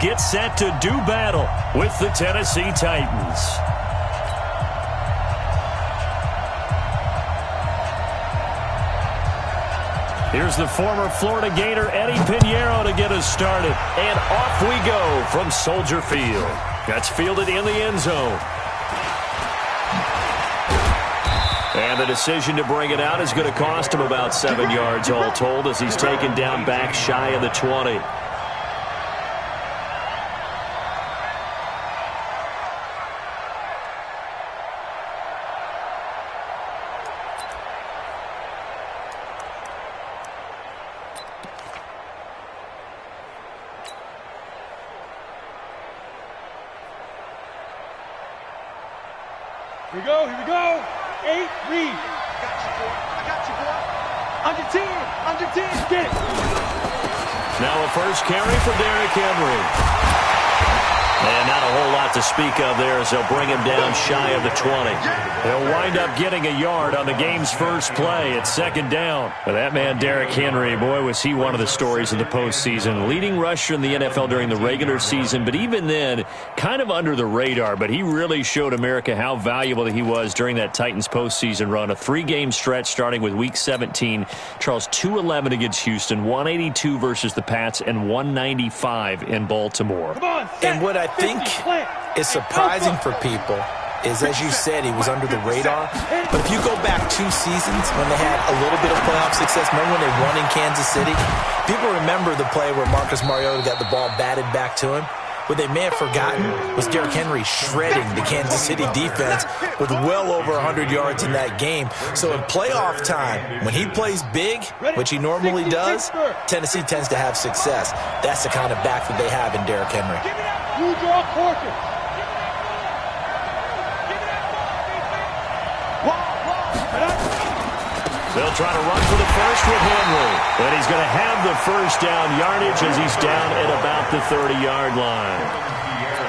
get set to do battle with the Tennessee Titans. Here's the former Florida Gator Eddie Pinheiro to get us started. And off we go from Soldier Field. That's fielded in the end zone. And the decision to bring it out is going to cost him about 7 yards all told as he's taken down back shy of the 20. Here we go. 8, read. I got you, boy. Under 10, get it. Now a first carry for Derrick Henry. And not a whole lot to speak of there as they'll bring him down shy of the 20. He'll wind up getting a yard on the game's first play at second down. But that man, Derrick Henry, boy, was he one of the stories of the postseason. Leading rusher in the NFL during the regular season, but even then, kind of under the radar. But he really showed America how valuable he was during that Titans postseason run. A 3-game stretch starting with Week 17. Charles, 211 against Houston, 182 versus the Pats, and 195 in Baltimore. And what I think is surprising for people is, as you said, he was under the radar. But if you go back 2 seasons when they had a little bit of playoff success, remember when they won in Kansas City? People remember the play where Marcus Mariota got the ball batted back to him. What they may have forgotten was Derrick Henry shredding the Kansas City defense with well over 100 yards in that game. So in playoff time, when he plays big, which he normally does, Tennessee tends to have success. That's the kind of back that they have in Derrick Henry. You draw quarter. They'll try to run for the first with Henry. But he's going to have the first down yardage as he's down at about the 30-yard line.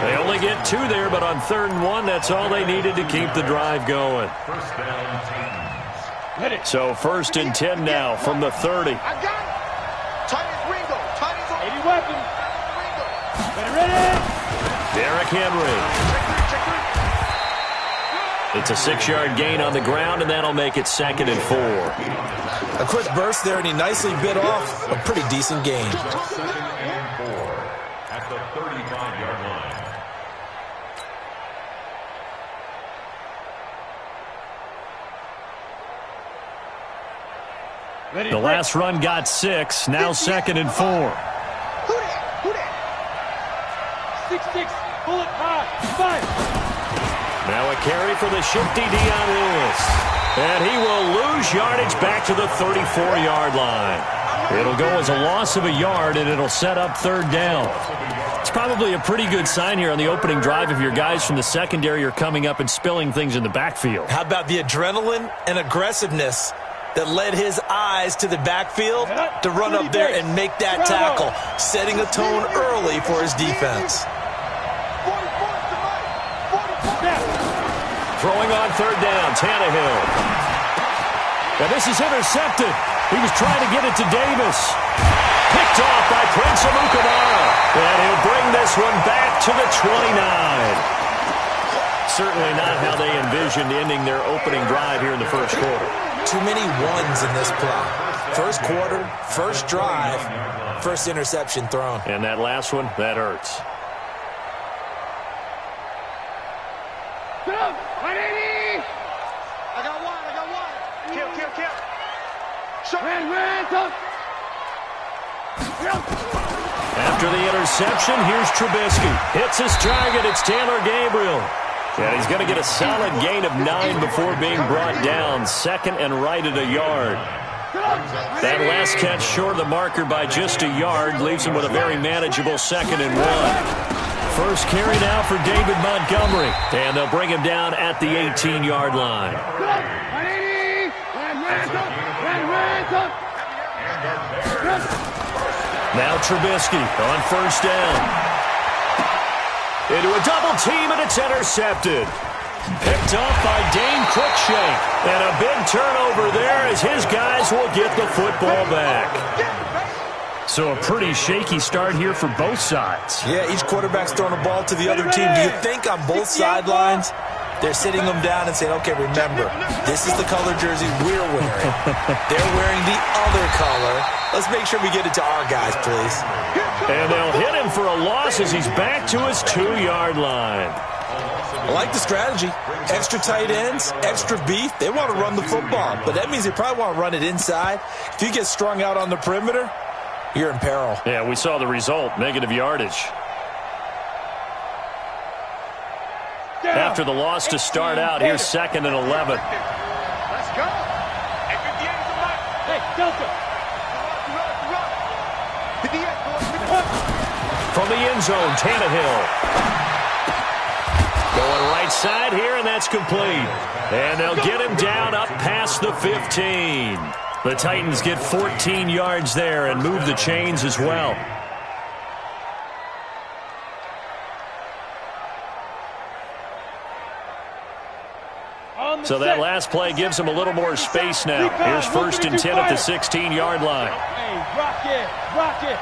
They only get 2 there, but on 3rd and 1, that's all they needed to keep the drive going. So 1st and 10 now from the 30. I got it. Titans Ringo. 80 weapons. Ready. Derrick Henry. It's a 6-yard gain on the ground, and that'll make it 2nd and 4. A quick burst there, and he nicely bit off a pretty decent gain. At the 35-yard line. The last run got 6, now 2nd and 4. Who that? 6'6", bullet high, 5. Now a carry for the shifty Dion Lewis. And he will lose yardage back to the 34-yard line. It'll go as a loss of a yard, and it'll set up 3rd down. It's probably a pretty good sign here on the opening drive if your guys from the secondary are coming up and spilling things in the backfield. How about the adrenaline and aggressiveness that led his eyes to the backfield to run up there and make that tackle, setting a tone early for his defense. Throwing on 3rd down, Tannehill. Now this is intercepted. He was trying to get it to Davis. Picked off by Prince Amukamara. And he'll bring this one back to the 29. Certainly not how they envisioned ending their opening drive here in the first quarter. Too many ones in this play. First quarter, first drive, first interception thrown. And that last one, that hurts. Go! 180! I got one. Kill. After the interception, here's Trubisky. Hits his target. It's Taylor Gabriel. And he's going to get a solid gain of 9 before being brought down. 2nd and right at a yard. That last catch short of the marker by just a yard leaves him with a very manageable 2nd and 1. First carry now for David Montgomery. And they'll bring him down at the 18-yard line. Now Trubisky on 1st down. Into a double team, and it's intercepted. Picked off by Dane Cruikshank. And a big turnover there as his guys will get the football back. So a pretty shaky start here for both sides. Yeah, each quarterback's throwing the ball to the other team. Do you think on both sidelines they're sitting them down and saying, okay, remember, this is the color jersey we're wearing. They're wearing the other color. Let's make sure we get it to our guys, please. And they'll hit him for a loss as he's back to his 2-yard line. I like the strategy. Extra tight ends, extra beef. They want to run the football, but that means they probably want to run it inside. If you get strung out on the perimeter, you're in peril. Yeah, we saw the result, negative yardage. After the loss to start out, here's 2nd and 11. Let's go. Hey, Delta. From the end zone, Tannehill. Going right side here, and that's complete. And they'll get him down up past the 15. The Titans get 14 yards there and move the chains as well. So that last play gives him a little more space now. Here's 1st and 10 at the 16-yard line. Hey, rock it, rock it.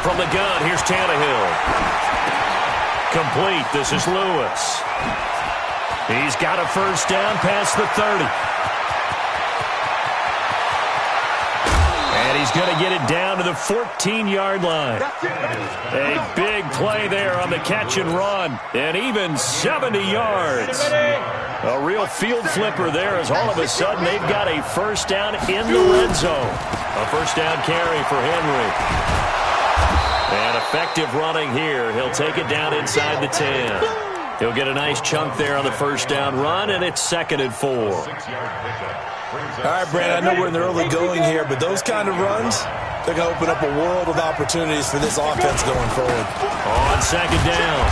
From the gun, here's Tannehill. Complete. This is Lewis. He's got a 1st down past the 30. And he's going to get it down to the 14-yard line. A big play there on the catch and run. And even 70 yards. A real field flipper there as all of a sudden they've got a 1st down in the red zone. A 1st down carry for Henry. And effective running here. He'll take it down inside the 10. He'll get a nice chunk there on the 1st down run, and it's 2nd and 4. All right, Brandon, I know we're in the early going here, but those kind of runs, they're going to open up a world of opportunities for this offense going forward. On 2nd down,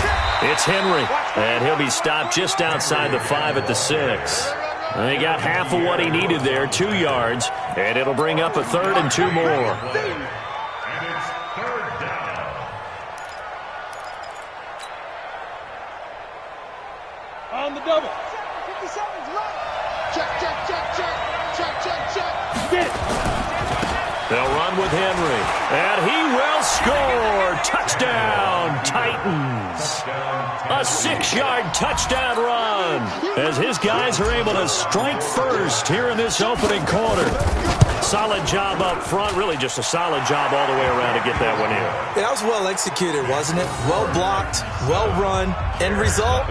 it's Henry, and he'll be stopped just outside the 5 at the 6. And he got half of what he needed there, 2 yards, and it'll bring up a 3rd and 2 more. And it's 3rd down. On the double. 57's right. Check, check, check, check. Check, check, check. Get it. They'll run with Henry, and he will score. Touchdown, Titans. A 6-yard touchdown run as his guys are able to strike first here in this opening quarter. Solid job up front, really just a solid job all the way around to get that one in. Yeah, that was well executed, wasn't it? Well blocked, well run. End result,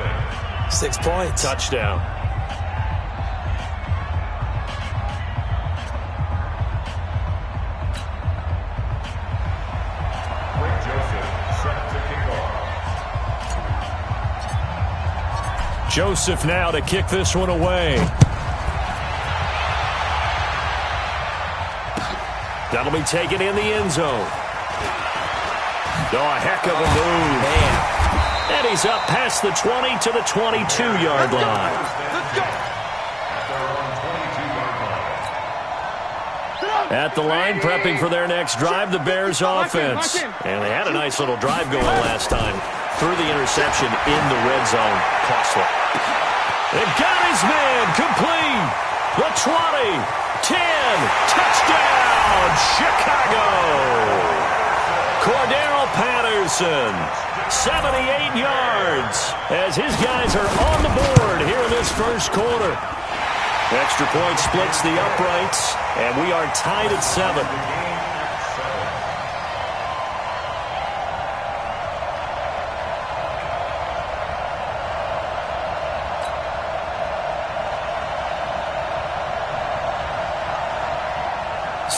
6 points. Touchdown. Joseph now to kick this one away. That'll be taken in the end zone. Oh, a heck of a move. Man. And he's up past the 20 to the 22-yard line. At the line, prepping for their next drive, the Bears offense. And they had a nice little drive going last time. Through the interception in the red zone. Costly. They've got his man complete. The 20, 10, touchdown, Chicago. Cordero Patterson, 78 yards as his guys are on the board here in this first quarter. Extra point splits the uprights, and we are tied at 7.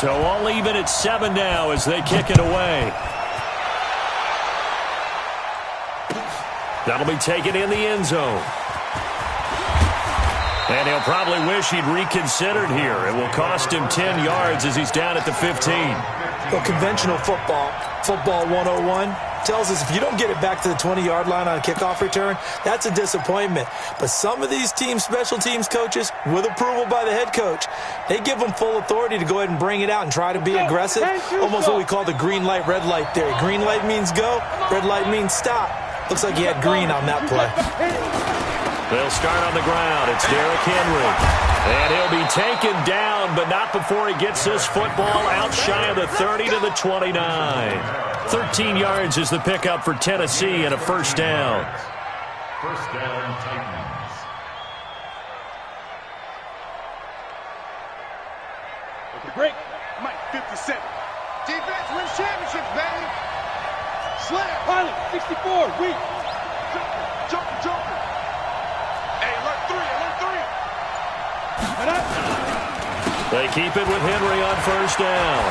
So all even at 7 now as they kick it away. That'll be taken in the end zone. And he'll probably wish he'd reconsidered here. It will cost him 10 yards as he's down at the 15. Well, conventional football 101, tells us if you don't get it back to the 20-yard line on a kickoff return, that's a disappointment. But some of these special teams coaches, with approval by the head coach, they give them full authority to go ahead and bring it out and try to be aggressive. Almost what we call the green light, red light theory. Green light means go, red light means stop. Looks like he had green on that play. They'll start on the ground. It's Derrick Henry. And he'll be taken down, but not before he gets this football out shy of the 30 to the 29. 13 yards is the pickup for Tennessee and a first down. First down, Titans. Break. Mike, 57. Defense wins championships, baby. Slam. Pilot, 64. Weak. Jumper. Hey, alert 3. They keep it with Henry on first down.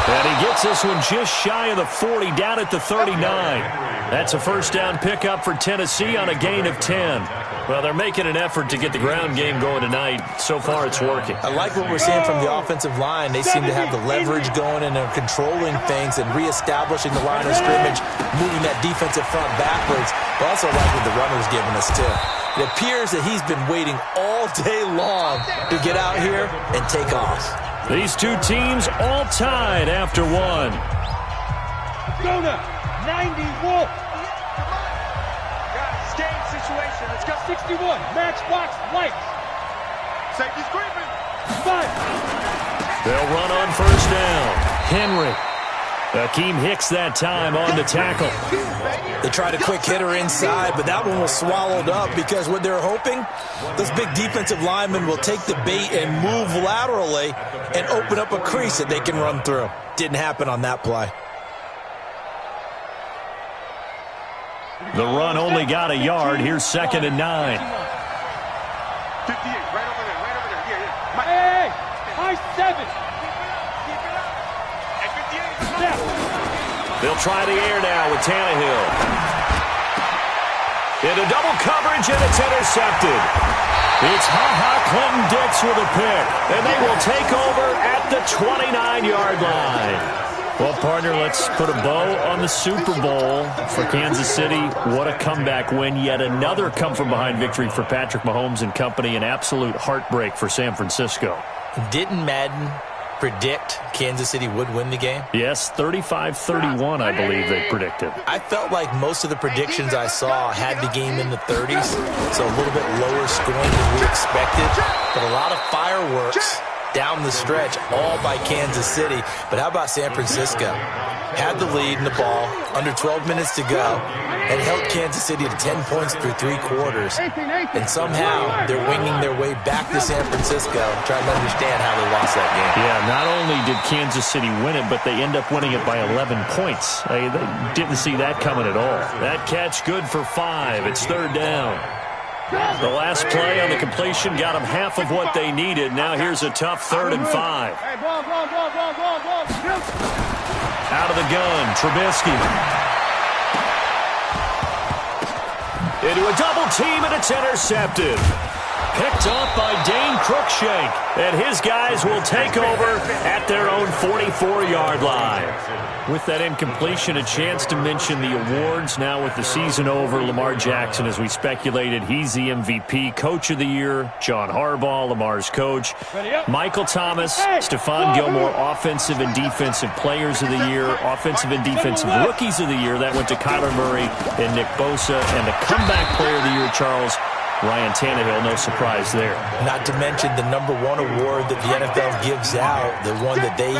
And he gets this one just shy of the 40, down at the 39. That's a first down pickup for Tennessee on a gain of 10. Well, they're making an effort to get the ground game going tonight. So far, it's working. I like what we're seeing from the offensive line. They seem to have the leverage going and they're controlling things and reestablishing the line of scrimmage, moving that defensive front backwards. But also like what the runner's giving us, too. It appears that he's been waiting all day long to get out here and take off. These two teams all tied after one. Jonah, 90 Wolf. Game situation. Let's go. 61, matchbox lights. Safety's creeping. 5. They'll run on first down. Henry. Akeem Hicks that time on the tackle. They tried a quick hitter inside, but that one was swallowed up because what they're hoping, those big defensive linemen will take the bait and move laterally and open up a crease that they can run through. Didn't happen on that play. The run only got a yard. Here's 2nd and 9. 58, right over there. Yeah. Hey, high 7. Keep it up. At 58. Step. They'll try the air now with Tannehill. Into double coverage, and it's intercepted. It's Ha-Ha Clinton Dix with a pick, and they will take over at the 29-yard line. Well, partner, let's put a bow on the Super Bowl for Kansas City. What a comeback win. Yet another come-from-behind victory for Patrick Mahomes and company. An absolute heartbreak for San Francisco. Didn't Madden predict Kansas City would win the game? Yes, 35-31, I believe they predicted. I felt like most of the predictions I saw had the game in the 30s, so a little bit lower scoring than we expected, but a lot of fireworks down the stretch, all by Kansas City. But how about San Francisco? Had the lead in the ball, under 12 minutes to go, and held Kansas City to 10 points through 3 quarters. And somehow they're winging their way back to San Francisco, trying to understand how they lost that game. Yeah, not only did Kansas City win it, but they end up winning it by 11 points. They didn't see that coming at all. That catch good for 5. It's 3rd down. The last play on the completion got them half of what they needed. Now here's a tough 3rd and 5. Out of the gun, Trubisky. Into a double team, and it's intercepted. Picked off by Dane Cruikshank. And his guys will take over at their own 44-yard line. With that incompletion, a chance to mention the awards. Now with the season over, Lamar Jackson, as we speculated, he's the MVP. Coach of the Year, John Harbaugh, Lamar's coach. Michael Thomas, Stephon Gilmore, Offensive and Defensive Players of the Year. Offensive and Defensive Rookies of the Year. That went to Kyler Murray and Nick Bosa. And the Comeback Player of the Year, Charles, Ryan Tannehill, no surprise there. Not to mention the #1 award that the NFL gives out, the one that they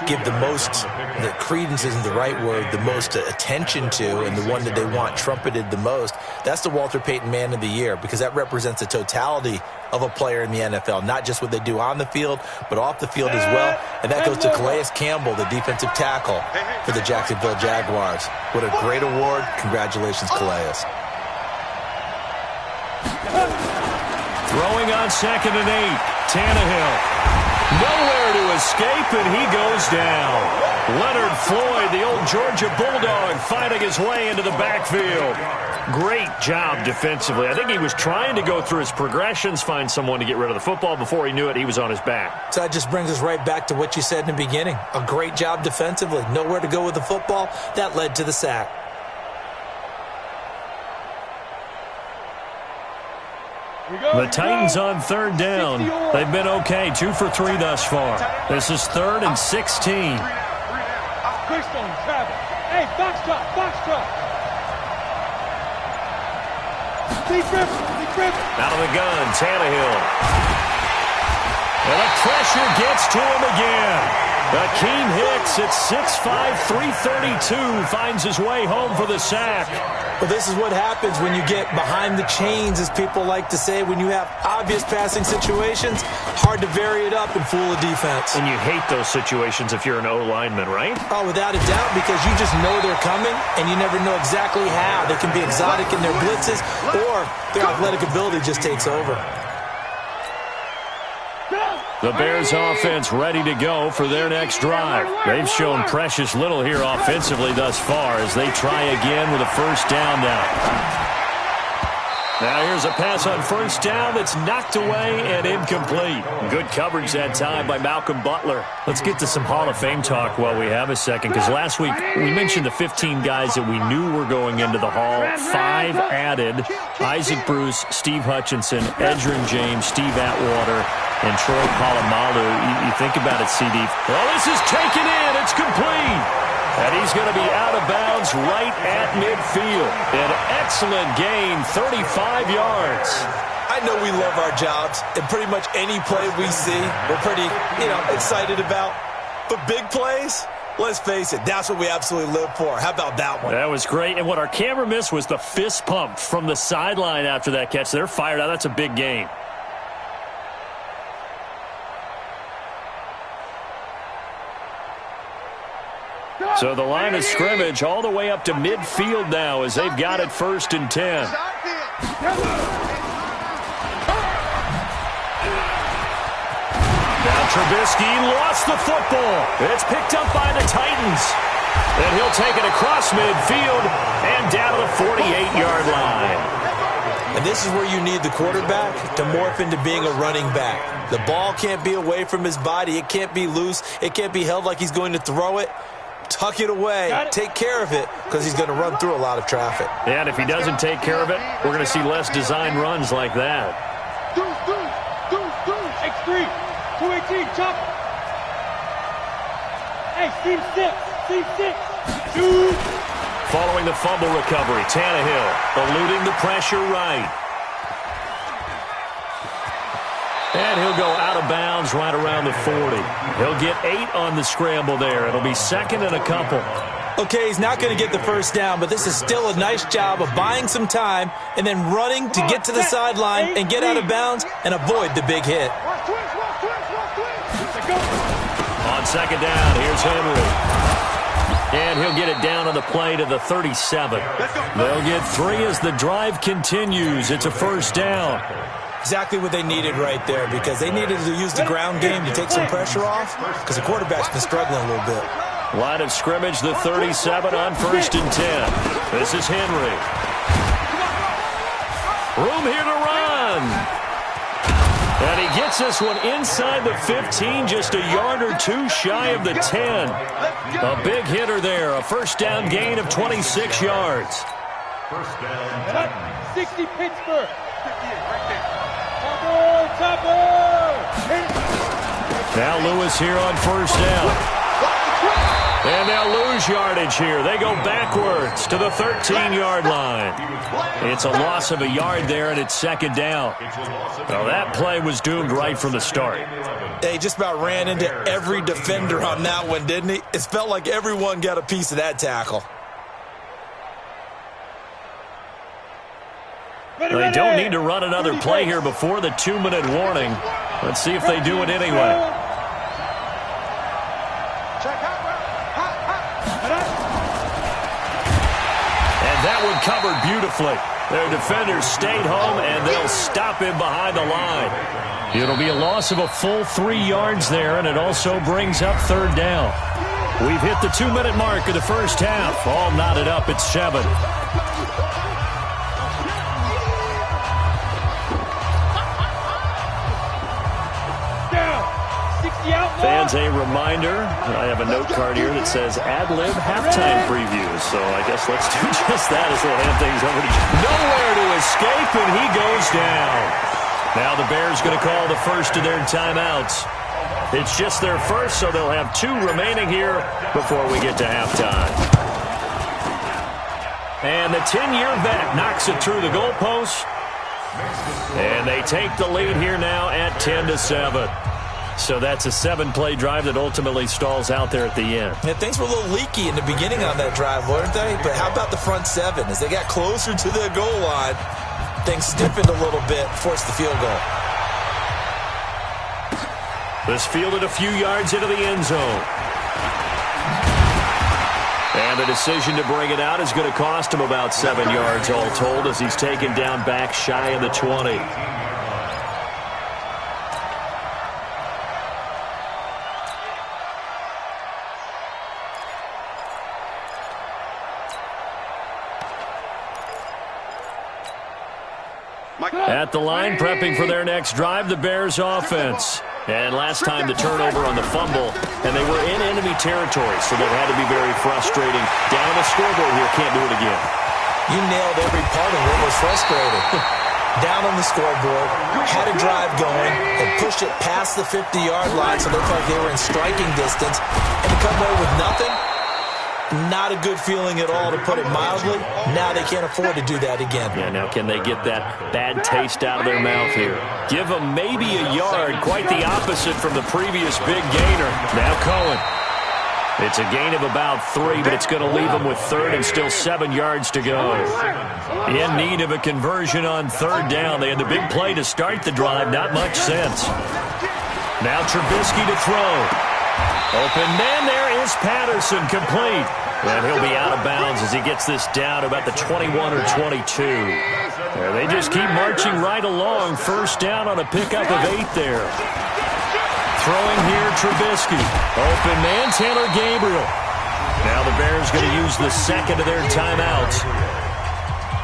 give the most, the credence isn't the right word, the most attention to, and the one that they want trumpeted the most. That's the Walter Payton Man of the Year, because that represents the totality of a player in the NFL, not just what they do on the field, but off the field as well. And that goes to Calais Campbell, the defensive tackle for the Jacksonville Jaguars. What a great award. Congratulations, Calais. Throwing on 2nd and 8. Tannehill. Nowhere to escape, and he goes down. Leonard Floyd, the old Georgia Bulldog, fighting his way into the backfield. Great job defensively. I think he was trying to go through his progressions, find someone to get rid of the football. Before he knew it, he was on his back. So that just brings us right back to what you said in the beginning. A great job defensively. Nowhere to go with the football. That led to the sack. The Titans on 3rd down. They've been okay, 2 for 3 thus far. This is 3rd and 16. Quickstone, travel. Hey, box drop. Deep grip. Out of the gun, Tannehill. And the pressure gets to him again. Akeem Hicks at 6'5", 332 finds his way home for the sack. Well, this is what happens when you get behind the chains, as people like to say. When you have obvious passing situations, hard to vary it up and fool a defense. And you hate those situations if you're an O-lineman, right? Oh, without a doubt, because you just know they're coming, and you never know exactly how. They can be exotic in their blitzes, or their athletic ability just takes over. The Bears offense ready to go for their next drive. They've shown precious little here offensively thus far as they try again with a first down now. Now here's a pass on first down that's knocked away and incomplete. Good coverage that time by Malcolm Butler. Let's get to some Hall of Fame talk while we have a second, because last week we mentioned the 15 guys that we knew were going into the Hall. 5 added: Isaac Bruce, Steve Hutchinson, Edgerrin James, Steve Atwater, and Troy Polamalu. You think about it, CD. Well, this is taken in. It's complete. And he's going to be out of bounds right at midfield. An excellent gain, 35 yards. I know we love our jobs, and pretty much any play we see, we're pretty, excited about. But big plays, let's face it, that's what we absolutely live for. How about that one? That was great. And what our camera missed was the fist pump from the sideline after that catch. They're fired out. That's a big gain. So the line of scrimmage all the way up to midfield now as they've got it 1st and 10. Now Trubisky lost the football. It's picked up by the Titans. And he'll take it across midfield and down to the 48-yard line. And this is where you need the quarterback to morph into being a running back. The ball can't be away from his body. It can't be loose. It can't be held like he's going to throw it. Tuck it away, take care of it, because he's going to run through a lot of traffic. And if he doesn't take care of it, we're going to see less design runs like that. X3, 218, chop. Hey, seam 6, 2. Following the fumble recovery, Tannehill eluding the pressure right. And he'll go out of bounds right around the 40. He'll get 8 on the scramble there. It'll be 2nd and a couple. Okay, he's not going to get the first down, but this is still a nice job of buying some time and then running to get to the sideline and get out of bounds and avoid the big hit. On 2nd down, here's Henry. And he'll get it down on the play to the 37. They'll get 3 as the drive continues. It's a first down. Exactly what they needed right there, because they needed to use the ground game to take some pressure off, because the quarterback's been struggling a little bit. Line of scrimmage, the 37 on 1st and 10. This is Henry. Room here to run. And he gets this one inside the 15, just a yard or 2 shy of the 10. A big hitter there, a first down gain of 26 yards. First down, 60 Pittsburgh. Now Lewis here on first down. And they'll lose yardage here. They go backwards to the 13-yard line. It's a loss of a yard there, and it's 2nd down. Well, that play was doomed right from the start. They just about ran into every defender on that one, didn't he? It felt like everyone got a piece of that tackle. They don't need to run another play here before the 2-minute warning. Let's see if they do it anyway. And that one covered beautifully. Their defenders stayed home, and they'll stop him behind the line. It'll be a loss of a full 3 yards there, and it also brings up 3rd down. We've hit the 2-minute mark of the first half. All knotted up at 7. Fans, a reminder, I have a note card here that says ad-lib halftime previews. So I guess let's do just that as we'll hand things over to nowhere to escape, and he goes down. Now the Bears going to call the first of their timeouts. It's just their first, so they'll have 2 remaining here before we get to halftime. And the 10-year vet knocks it through the goalpost. And they take the lead here now at 10-7. So that's a 7-play drive that ultimately stalls out there at the end. Yeah, things were a little leaky in the beginning on that drive, weren't they? But how about the front 7? As they got closer to the goal line, things stiffened a little bit, forced the field goal. This fielded a few yards into the end zone. And the decision to bring it out is going to cost him about 7 yards all told as he's taken down back shy of the 20. At the line, prepping for their next drive, the Bears offense. And last time the turnover on the fumble, and they were in enemy territory, so that had to be very frustrating. Down on the scoreboard here, can't do it again. You nailed every part of what was frustrating. Down on the scoreboard, had a drive going, and pushed it past the 50-yard line, so it looked like they were in striking distance, and to come away with nothing, not a good feeling at all, to put it mildly. Now they can't afford to do that again. Yeah, now can they get that bad taste out of their mouth here? Give them maybe a yard, quite the opposite from the previous big gainer. Now Cohen. It's a gain of about 3, but it's going to leave them with 3rd and still 7 yards to go. In need of a conversion on 3rd down. They had the big play to start the drive, not much sense. Now Trubisky to throw. Open man, there is Patterson, complete. And he'll be out of bounds as he gets this down about the 21 or 22. They just keep marching right along. First down on a pickup of 8 there. Throwing here, Trubisky. Open man, Taylor Gabriel. Now the Bears going to use the second of their timeouts,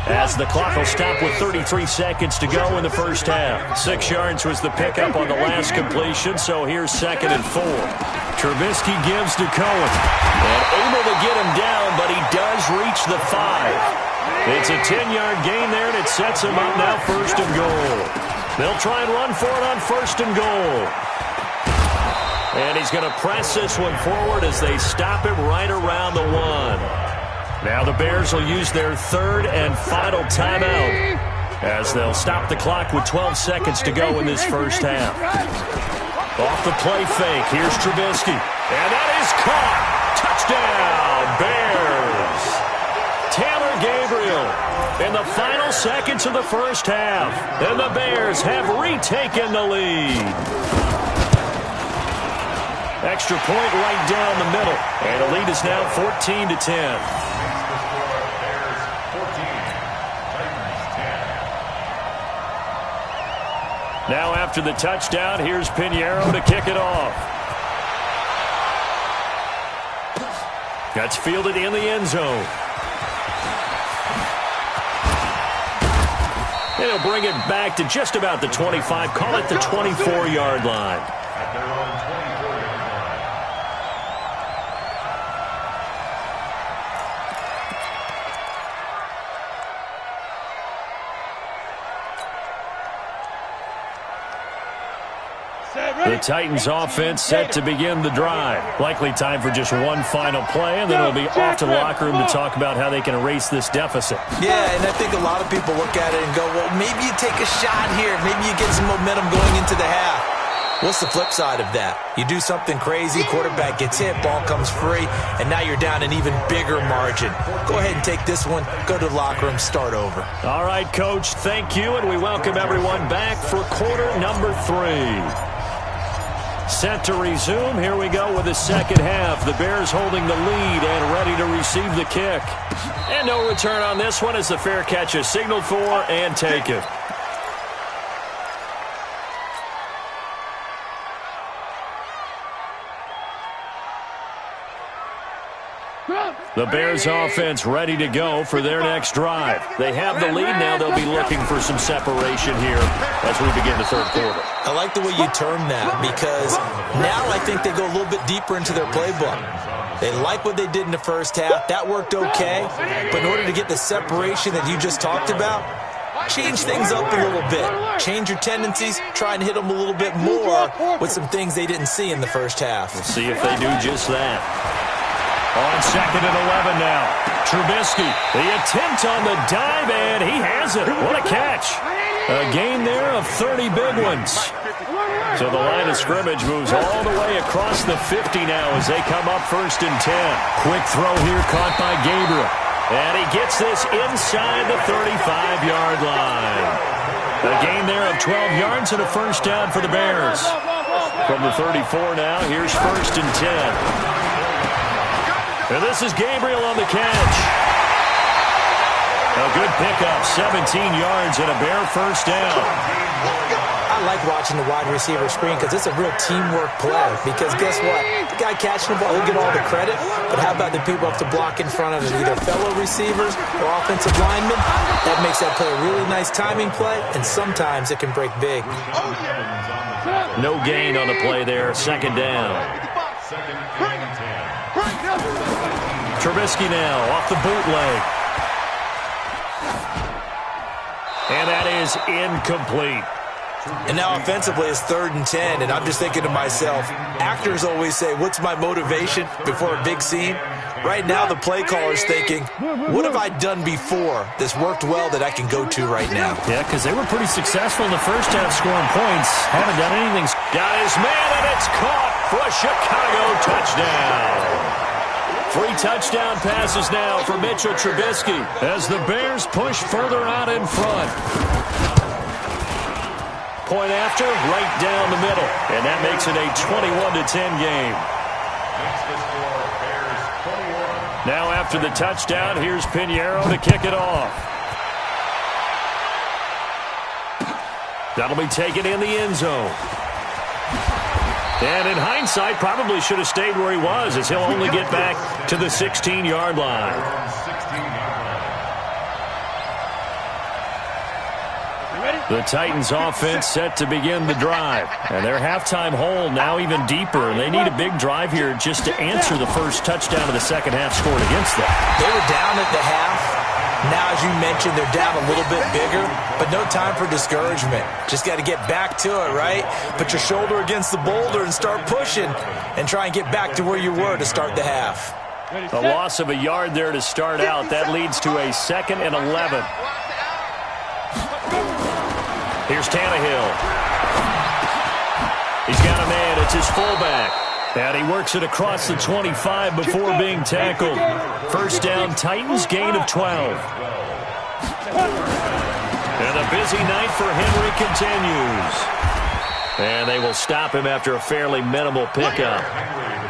as the clock will stop with 33 seconds to go in the first half. 6 yards was the pickup on the last completion, so here's 2nd and 4. Trubisky gives to Cohen. And able to get him down, but he does reach the 5. It's a 10-yard gain there, and it sets him up now 1st and goal. They'll try and run for it on 1st and goal. And he's going to press this one forward as they stop him right around the 1. Now the Bears will use their 3rd and final timeout, as they'll stop the clock with 12 seconds to go in this first half. Off the play fake, here's Trubisky. And that is caught. Touchdown, Bears. Taylor Gabriel in the final seconds of the first half. And the Bears have retaken the lead. Extra point right down the middle. And the lead is now 14-10. Now after the touchdown, here's Pinheiro to kick it off. That's fielded in the end zone. And he'll bring it back to just about the 25. Call it the 24-yard line. At their own 24-yard line. The Titans offense set to begin the drive. Likely time for just one final play, and then it'll be off to the locker room to talk about how they can erase this deficit. Yeah, and I think a lot of people look at it and go, well, maybe you take a shot here. Maybe you get some momentum going into the half. What's the flip side of that? You do something crazy, quarterback gets hit, ball comes free, and now you're down an even bigger margin. Go ahead and take this one, go to the locker room, start over. All right, Coach, thank you, and we welcome everyone back for quarter number 3. Set to resume. Here we go with the second half. The Bears holding the lead and ready to receive the kick. And no return on this one as the fair catch is signaled for and taken. The Bears offense ready to go for their next drive. They have the lead now. They'll be looking for some separation here as we begin the third quarter. I like the way you term that, because now I think they go a little bit deeper into their playbook. They like what they did in the first half. That worked okay. But in order to get the separation that you just talked about, change things up a little bit. Change your tendencies. Try and hit them a little bit more with some things they didn't see in the first half. We'll see if they do just that. On 2nd and 11 now. Trubisky, the attempt on the dive, and he has it. What a catch. A gain there of 30 big ones. So the line of scrimmage moves all the way across the 50 now as they come up 1st and 10. Quick throw here caught by Gabriel. And he gets this inside the 35-yard line. A gain there of 12 yards and a first down for the Bears. From the 34 now, here's 1st and 10. And this is Gabriel on the catch. A good pickup, 17 yards and a Bear first down. I like watching the wide receiver screen because it's a real teamwork play. Because guess what? The guy catching the ball, he'll get all the credit. But how about the people up to block in front of him, either fellow receivers or offensive linemen? That makes that play a really nice timing play, and sometimes it can break big. No gain on the play there, 2nd down. Trubisky now off the bootleg. And that is incomplete. And now offensively it's 3rd and 10, and I'm just thinking to myself, actors always say, what's my motivation before a big scene? Right now the play caller's thinking, what have I done before that's worked well that I can go to right now? Yeah, because they were pretty successful in the first half scoring points. Haven't done anything. Got his man, and it's caught for a Chicago touchdown. 3 touchdown passes now for Mitchell Trubisky as the Bears push further out in front. Point after, right down the middle. And that makes it a 21-10 game. Now after the touchdown, here's Pinheiro to kick it off. That'll be taken in the end zone. And in hindsight, probably should have stayed where he was as he'll only get back to the 16-yard line. The Titans offense set to begin the drive. And their halftime hole now even deeper. And they need a big drive here just to answer the first touchdown of the second half scored against them. They were down at the half. Now, as you mentioned, they're down a little bit bigger, but no time for discouragement. Just got to get back to it, right? Put your shoulder against the boulder and start pushing and try and get back to where you were to start the half. A loss of a yard there to start out. That leads to a 2nd and 11. Here's Tannehill. He's got a man. It's his fullback. And he works it across the 25 before being tackled. First down, Titans, gain of 12. And the busy night for Henry continues. And they will stop him after a fairly minimal pickup.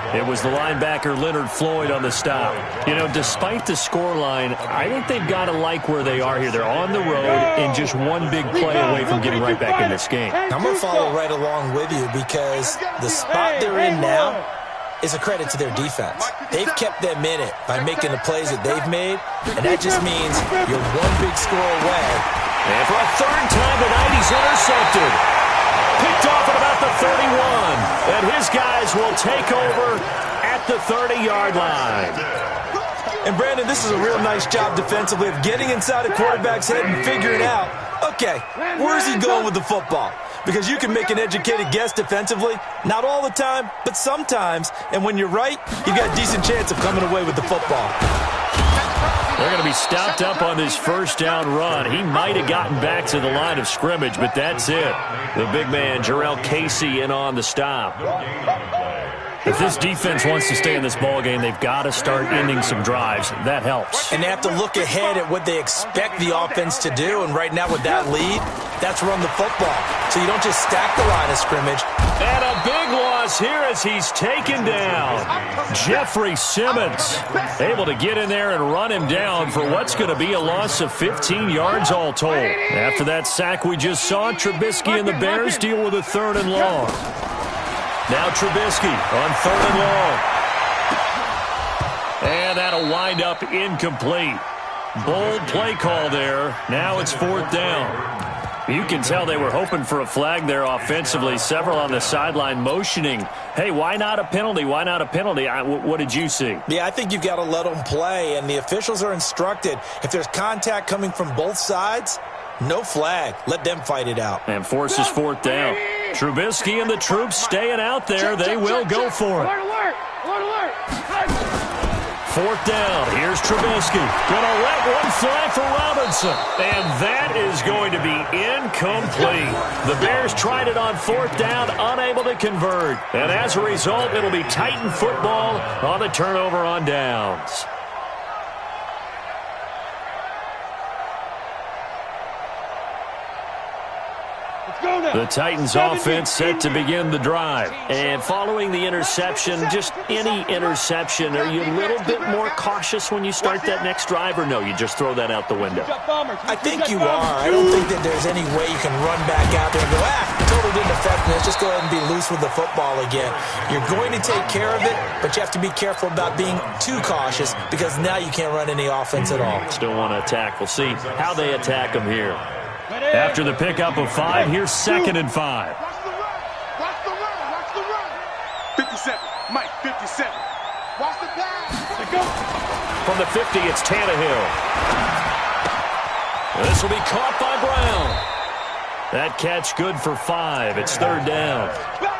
It was the linebacker Leonard Floyd on the stop. You know, despite the scoreline, I think they've got to like where they are here. They're on the road and just one big play away from getting right back in this game. I'm going to follow right along with you because the spot they're in now is a credit to their defense. They've kept them in it by making the plays that they've made, and that just means you're one big score away. And for a 3rd time tonight, he's intercepted. Picked off at about the 31. And his guys will take over at the 30-yard line. And, Brandon, this is a real nice job defensively of getting inside a quarterback's head and figuring out, okay, where's he going with the football? Because you can make an educated guess defensively, not all the time, but sometimes. And when you're right, you've got a decent chance of coming away with the football. They're going to be stopped up on this first down run. He might have gotten back to the line of scrimmage, but that's it. The big man, Jarrell Casey, in on the stop. If this defense wants to stay in this ballgame, they've got to start ending some drives. That helps. And they have to look ahead at what they expect the offense to do. And right now with that lead, that's run the football. So you don't just stack the line of scrimmage. And a big loss here as he's taken down. Jeffrey Simmons able to get in there and run him down for what's going to be a loss of 15 yards all told. After that sack we just saw, Trubisky and the Bears deal with a 3rd and long. Now Trubisky on 3rd and long. And that'll wind up incomplete. Bold play call there. Now it's 4th down. You can tell they were hoping for a flag there offensively. Several on the sideline motioning, hey, why not a penalty? Why not a penalty? What did you see? Yeah, I think you've got to let them play, and the officials are instructed. If there's contact coming from both sides, no flag. Let them fight it out. And forces 4th down. Trubisky and the troops staying out there. They will go for it. 4 4th down. Here's Trubisky. Gonna let one fly for Robinson. And that is going to be incomplete. The Bears tried it on 4th down, unable to convert. And as a result, it'll be Titan football on the turnover on downs. The Titans offense set to begin the drive. And following the interception, just any interception, are you a little bit more cautious when you start that next drive, or no, you just throw that out the window? I think you are. I don't think that there's any way you can run back out there and go, totally didn't affect me. Let's just go ahead and be loose with the football again. You're going to take care of it, but you have to be careful about being too cautious because now you can't run any offense at all. Still want to attack. We'll see how they attack them here. After the pickup of 5, here's 2nd and 5. Watch the run. Watch the run. Watch the run. 57. Mike, 57. Watch the pass. Let's go. From the 50, it's Tannehill. This will be caught by Brown. That catch good for 5. It's 3rd down.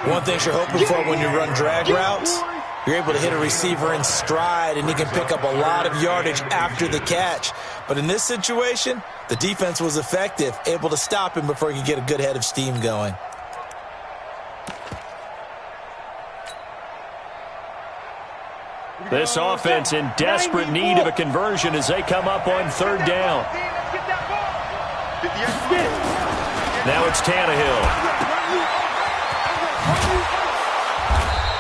One thing you're hoping for when you run drag routes, you're able to hit a receiver in stride, and he can pick up a lot of yardage after the catch. But in this situation, the defense was effective, able to stop him before he could get a good head of steam going. This offense in desperate need of a conversion as they come up on 3rd down. Now it's Tannehill.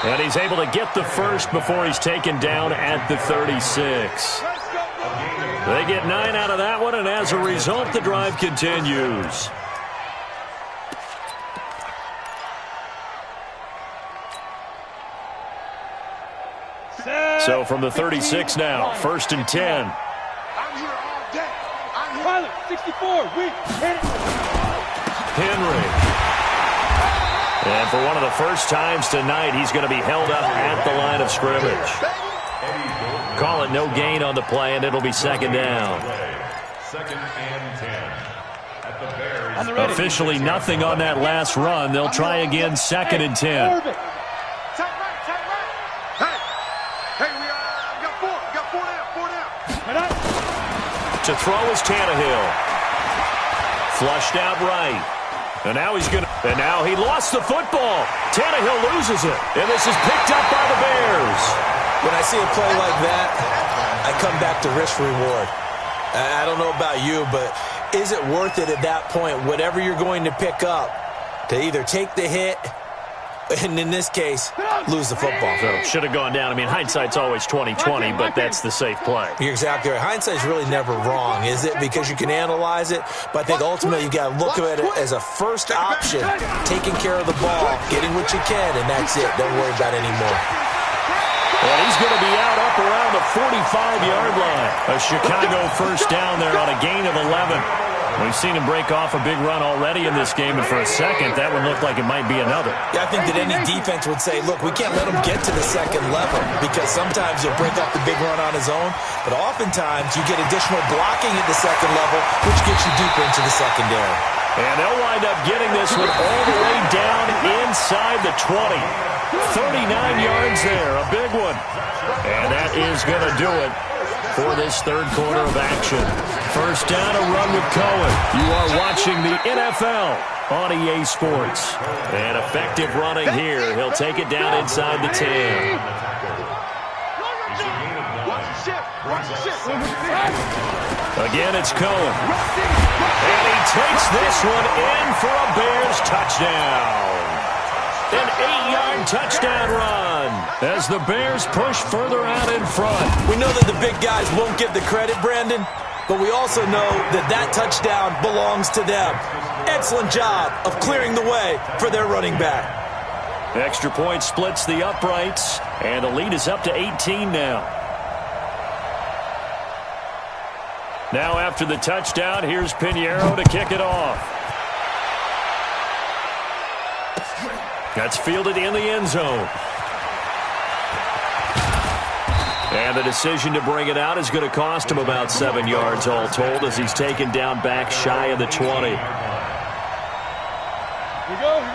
And he's able to get the first before he's taken down at the 36. They get 9 out of that one, and as a result, the drive continues. So from the 36 now, 1st and 10. I'm here all day. I'm here. Pilot, 64. Henry. And for one of the first times tonight, he's going to be held up at the line of scrimmage. Call it no gain on the play, and it'll be 2nd down. 2nd and 10. At the Bears. Officially nothing on that last run. They'll try again, 2nd and 10. Tight right. Hey, we got 4 down. To throw is Tannehill. Flushed out right. And now he lost the football. Tannehill loses it. And this is picked up by the Bears. When I see a play like that, I come back to risk reward. I don't know about you, but is it worth it at that point, whatever you're going to pick up, to either take the hit, and in this case, lose the football? So should have gone down. I mean, hindsight's always 20/20, but that's the safe play. You're exactly right. Hindsight's really never wrong, is it? Because you can analyze it, but I think ultimately you got to look at it as a first option, taking care of the ball, getting what you can, and that's it. Don't worry about it anymore. And he's going to be out up around the 45-yard line. A Chicago first down there on a gain of 11. We've seen him break off a big run already in this game, and for a second, that one looked like it might be another. Yeah, I think that any defense would say, look, we can't let him get to the 2nd level, because sometimes he'll break off the big run on his own, but oftentimes you get additional blocking at the 2nd level, which gets you deeper into the secondary. And they'll wind up getting this one all the way down inside the 20. 39 yards there, a big one. And that is going to do it for this 3rd quarter of action. First down, a run with Cohen. You are watching the NFL on EA Sports. And effective running here. He'll take it down inside the 10. Again, it's Cohen. And he takes this one in for a Bears touchdown. An 8-yard touchdown run as the Bears push further out in front. We know that the big guys won't get the credit, Brandon, but we also know that that touchdown belongs to them. Excellent job of clearing the way for their running back. Extra point splits the uprights, and the lead is up to 18 now. Now after the touchdown, here's Pinheiro to kick it off. That's fielded in the end zone. And the decision to bring it out is going to cost him about 7 yards all told as he's taken down back shy of the 20.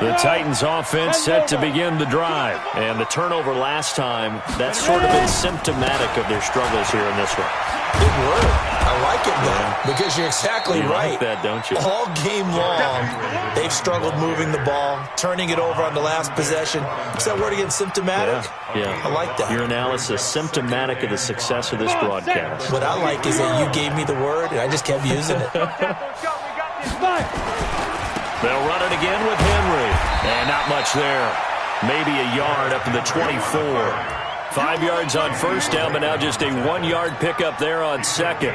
The Titans offense set to begin the drive. And the turnover last time, that's sort of been symptomatic of their struggles here in this one. Good word. I like it, though, because you're exactly right. You like that, don't you? All game long, they've struggled moving the ball, turning it over on the last possession. Is that word again, symptomatic? Yeah. I like that. Your analysis, symptomatic of the success of this broadcast. What I like is that you gave me the word, and I just kept using it. They'll run it again with Henry. And not much there. Maybe a yard up to the 24. 5 yards on first down, but now just a 1-yard pickup there on second.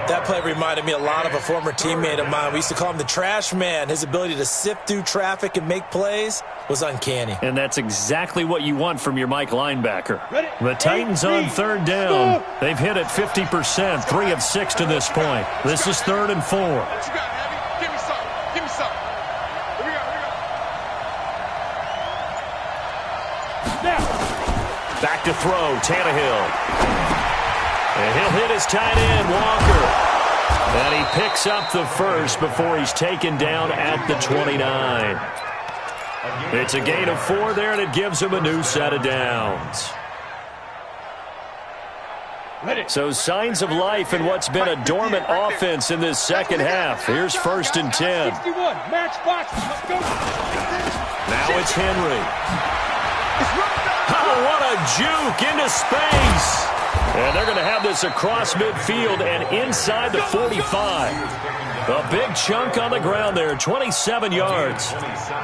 That play reminded me a lot of a former teammate of mine. We used to call him the trash man. His ability to sift through traffic and make plays was uncanny. And that's exactly what you want from your Mike linebacker. The Titans on third down. They've hit it 50%, 3 of 6 to this point. This is 3rd and 4. Back to throw, Tannehill. And he'll hit his tight end, Walker. And he picks up the first before he's taken down at the 29. It's a gain of 4 there, and it gives him a new set of downs. So signs of life in what's been a dormant offense in this second half. Here's 1st and 10. Now it's Henry. Oh, what a juke into space. And they're going to have this across midfield and inside the 45. A big chunk on the ground there, 27 yards.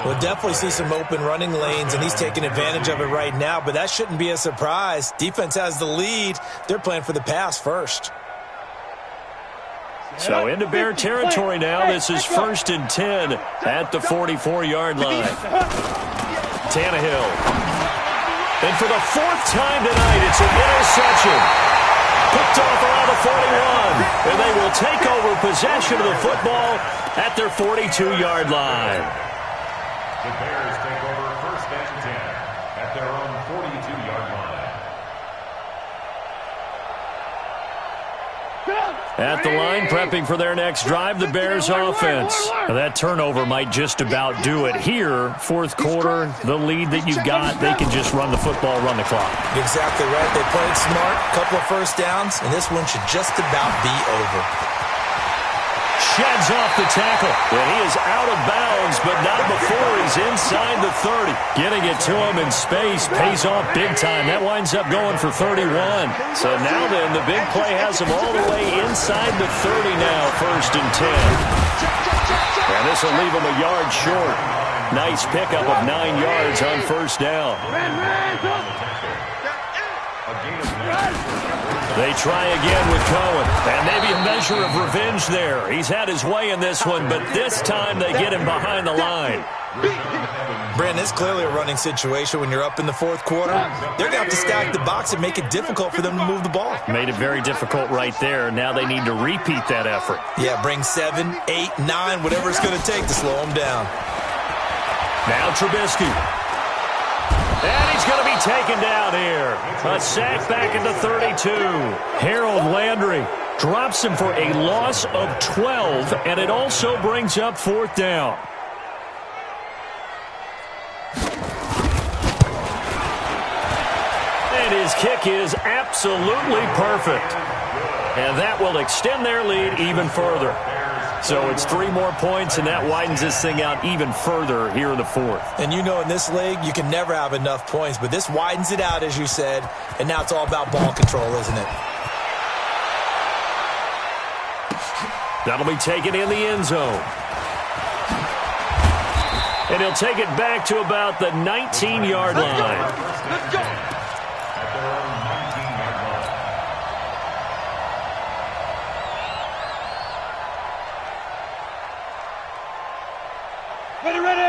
We'll definitely see some open running lanes, and he's taking advantage of it right now, but that shouldn't be a surprise. Defense has the lead. They're playing for the pass first. So into Bear territory now. This is 1st and 10 at the 44-yard line. Tannehill. And for the 4th time tonight, it's an interception. Picked off around the 41. And they will take over possession of the football at their 42-yard line. The Bears take over 1st and 10 at their own 42-yard line. At the line, prepping for their next drive, the Bears offense. That turnover might just about do it here. 4th quarter, the lead that you've got, they can just run the football, run the clock. Exactly right. They played smart, couple of first downs, and this one should just about be over. Sheds off the tackle, and he is out of bounds, but not before he's inside the 30. Getting it to him in space pays off big time. That winds up going for 31. So now then, the big play has him all the way inside the 30 now, 1st and 10. And this will leave him a yard short. Nice pickup of 9 yards on 1st down. They try again with Cohen, and maybe a measure of revenge there. He's had his way in this one, but this time they get him behind the line. Brandon, it's clearly a running situation when you're up in the 4th quarter. They're going to have to stack the box and make it difficult for them to move the ball. Made it very difficult right there. Now they need to repeat that effort. Yeah, bring 7, 8, 9, whatever it's going to take to slow them down. Now Trubisky. And he's going to be taken down here. A sack back at the 32. Harold Landry drops him for a loss of 12, and it also brings up 4th down. And his kick is absolutely perfect. And that will extend their lead even further. So it's 3 more points, and that widens this thing out even further here in the 4th. And you know in this league, you can never have enough points, but this widens it out, as you said, and now it's all about ball control, isn't it? That'll be taken in the end zone. And he'll take it back to about the 19-yard line. Let's go.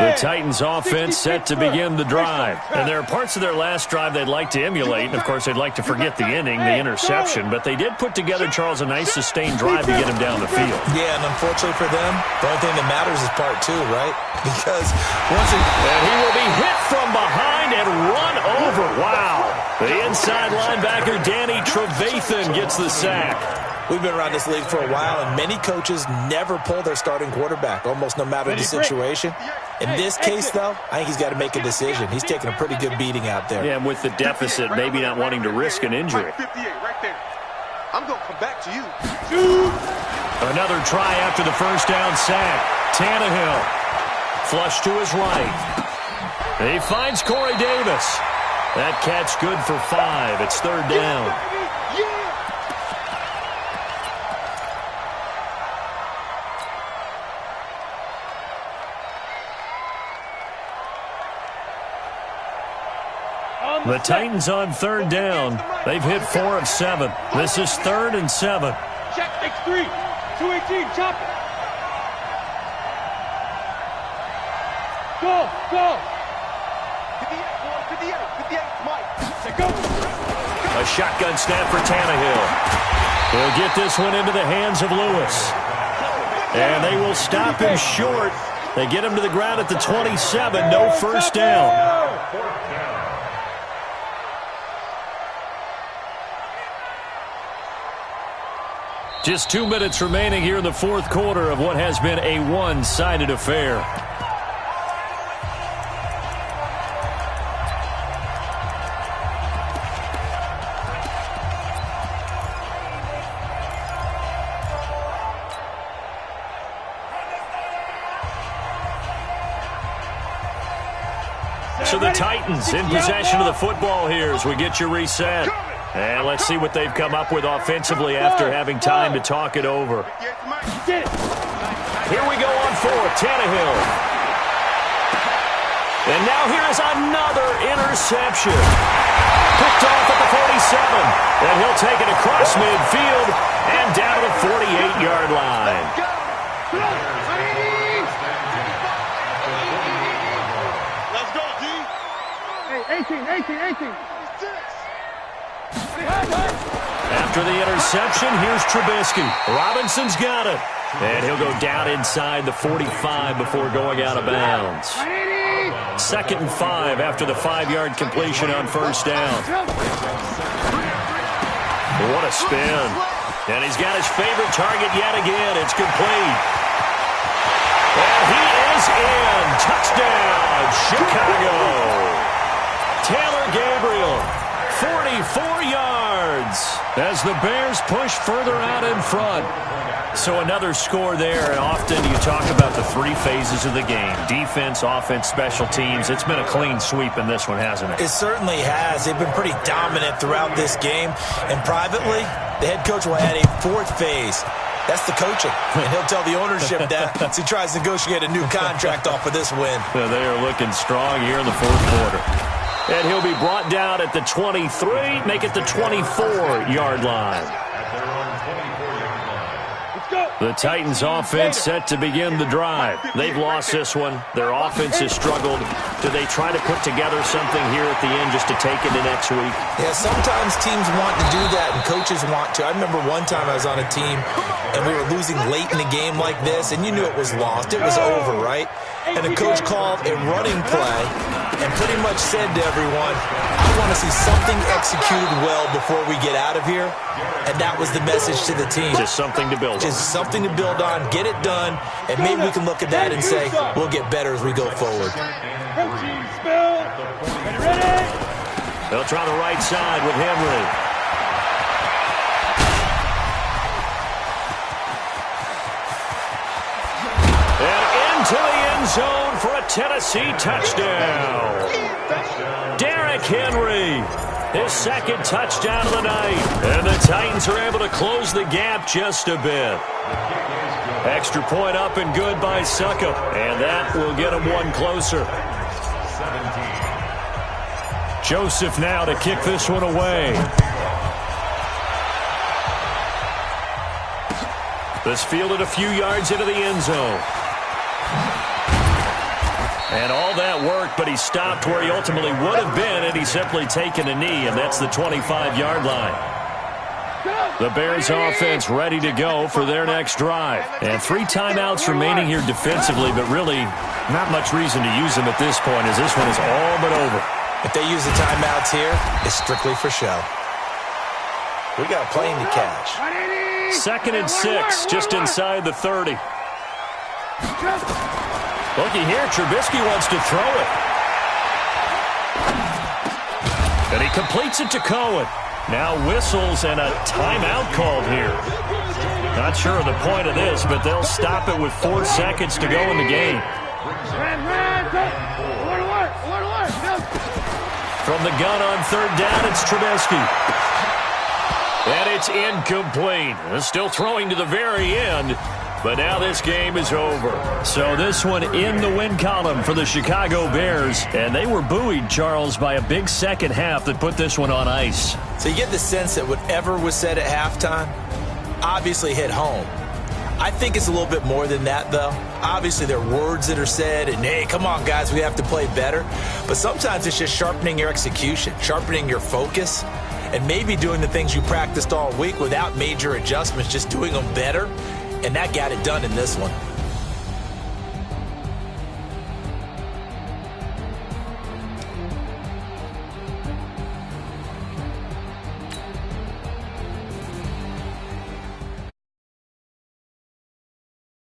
The Titans offense set to begin the drive. And there are parts of their last drive they'd like to emulate. And, of course, they'd like to forget the inning, the interception. But they did put together, Charles, a nice sustained drive to get him down the field. Yeah, and unfortunately for them, the only thing that matters is part 2, right? Because once and he will be hit from behind and run over. Wow. The inside linebacker, Danny Trevathan, gets the sack. We've been around this league for a while, and many coaches never pull their starting quarterback, almost no matter the situation. In this case, though, I think he's got to make a decision. He's taking a pretty good beating out there. Yeah, and with the deficit, maybe not wanting to risk an injury. 58 right there. I'm going to come back to you. Another try after the first down sack. Tannehill. Flush to his right. He finds Corey Davis. That catch good for 5. It's third down. The Titans on third down. They've hit 4 of 7. This is 3rd and 7. Check X3. 218. Chop it. Go. 58, Mike. Go. A shotgun snap for Tannehill. He'll get this one into the hands of Lewis. And they will stop him short. They get him to the ground at the 27. No first down. Just 2 minutes remaining here in the fourth quarter of what has been a one-sided affair. So the Titans in possession of the football here as we get you reset. And let's see what they've come up with offensively after having time to talk it over. Here we go on 4th. Tannehill. And now here is another interception. Picked off at the 47. And he'll take it across midfield and down to the 48-yard line. Let's go, G. Hey, 18. After the interception, here's Trubisky. Robinson's got it. And he'll go down inside the 45 before going out of bounds. 2nd and 5 after the 5-yard completion on first down. What a spin. And he's got his favorite target yet again. It's complete. And he is in. Touchdown, Chicago. Taylor Gabriel. 44 yards as the Bears push further out in front. So another score there, and often you talk about the 3 phases of the game. Defense, offense, special teams. It's been a clean sweep in this one, hasn't it? It certainly has. They've been pretty dominant throughout this game. And privately, the head coach will add a 4th phase. That's the coaching. And he'll tell the ownership that as he tries to negotiate a new contract off of this win. They are looking strong here in the fourth quarter. And he'll be brought down at the 23, make it the 24-yard line. The Titans offense set to begin the drive. They've lost this one. Their offense has struggled. Do they try to put together something here at the end just to take into next week? Yeah, sometimes teams want to do that and coaches want to. I remember one time I was on a team and we were losing late in a game like this and you knew it was lost. It was over, right? And the coach called a running play and pretty much said to everyone, I want to see something executed well before we get out of here. And that was the message to the team. Just something to build on. Just something to build on, get it done, and maybe we can look at that and say, we'll get better as we go forward. They'll try the right side with Henry. And into the end zone for a Tennessee touchdown. Derrick Henry. His 2nd touchdown of the night. And the Titans are able to close the gap just a bit. Extra point up and good by Succop. And that will get him one closer. Joseph now to kick this one away. This fielded a few yards into the end zone. And all that worked, but he stopped where he ultimately would have been had he simply taken a knee, and that's the 25-yard line. The Bears offense ready to go for their next drive. And 3 timeouts remaining here defensively, but really not much reason to use them at this point as this one is all but over. If they use the timeouts here, it's strictly for show. We got a plane to catch. 2nd and 6, just inside the 30. Looky here, Trubisky wants to throw it. And he completes it to Cohen. Now whistles and a timeout called here. Not sure of the point of this, but they'll stop it with 4 seconds to go in the game. From the gun on third down, it's Trubisky. And it's incomplete. Still throwing to the very end, but now this game is over. So this one in the win column for the Chicago Bears, and they were buoyed, Charles, by a big second half that put this one on ice. So you get the sense that whatever was said at halftime obviously hit home. I think it's a little bit more than that, though. Obviously, there are words that are said, and, hey, come on, guys, we have to play better. But sometimes it's just sharpening your execution, sharpening your focus, and maybe doing the things you practiced all week without major adjustments, just doing them better. And that got it done in this one.